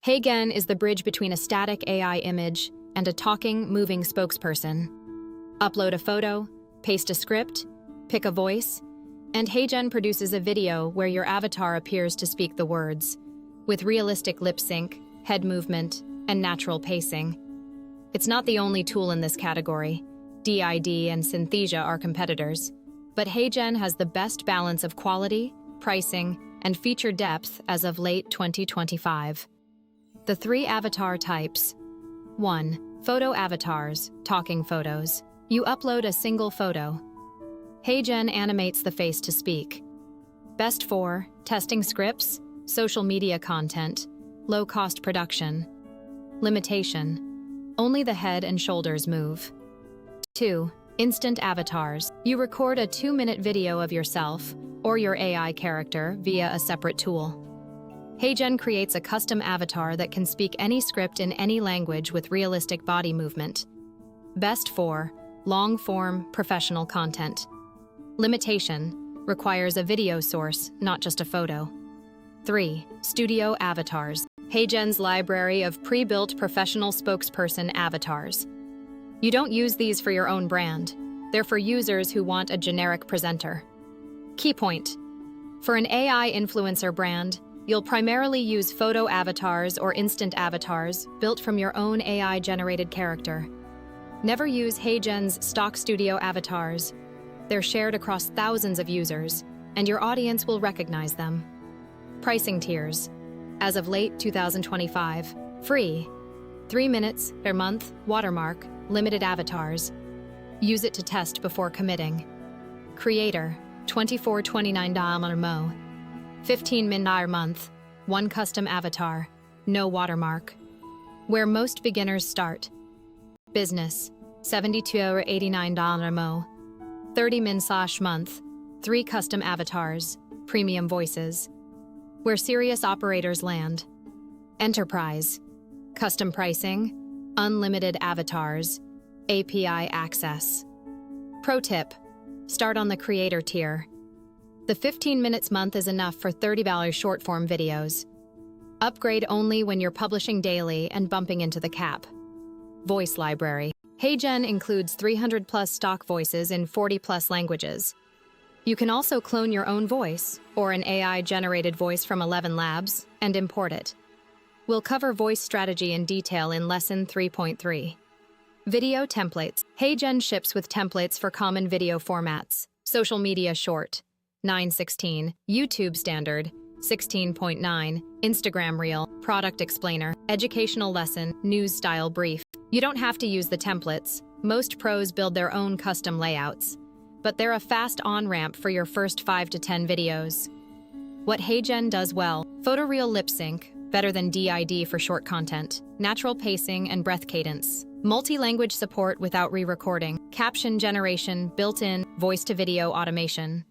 Heygen is the bridge between a static AI image and a talking, moving spokesperson. Upload a photo, paste a script, pick a voice, and Heygen produces a video where your avatar appears to speak the words, with realistic lip sync, head movement, and natural pacing. It's not the only tool in this category. DID and Synthesia are competitors, but Heygen has the best balance of quality, pricing, and feature depth as of late 2025. The 3 avatar types. 1. Photo avatars, talking photos. You upload a single photo. Heygen animates the face to speak. Best for testing scripts, social media content, low-cost production. Limitation: only the head and shoulders move. 2. Instant avatars. You record a 2-minute video of yourself or your AI character via a separate tool. Heygen creates a custom avatar that can speak any script in any language with realistic body movement. Best for long-form, professional content. Limitation: requires a video source, not just a photo. 3. Studio avatars. Heygen's library of pre-built professional spokesperson avatars. You don't use these for your own brand. They're for users who want a generic presenter. Key point: for an AI influencer brand, you'll primarily use photo avatars or instant avatars built from your own AI-generated character. Never use Heygen's stock studio avatars. They're shared across thousands of users, and your audience will recognize them. Pricing tiers. As of late 2025, free, 3 minutes per month, watermark, limited avatars. Use it to test before committing. Creator, $24.29 mo. 15 min per month, 1 custom avatar, no watermark. Where most beginners start. Business, $72.89 mo. 30 min month, 3 custom avatars, premium voices. Where serious operators land. Enterprise, custom pricing, unlimited avatars, API access. Pro tip: start on the creator tier. The 15 minutes month is enough for $30 short-form videos. Upgrade only when you're publishing daily and bumping into the cap. Voice library. Heygen includes 300+ stock voices in 40+ languages. You can also clone your own voice, or an AI-generated voice from 11 labs, and import it. We'll cover voice strategy in detail in Lesson 3.3. Video templates. Heygen ships with templates for common video formats. Social media short, 9:16. YouTube standard, 16.9. Instagram reel, product explainer, educational lesson, news style brief. You don't have to use the templates. Most pros build their own custom layouts, but they're a fast on-ramp for your first 5 to 10 videos. What Heygen does well: photoreal lip sync, better than DID for short content, natural pacing and breath cadence, multi-language support without re-recording, caption generation, built-in voice-to-video automation.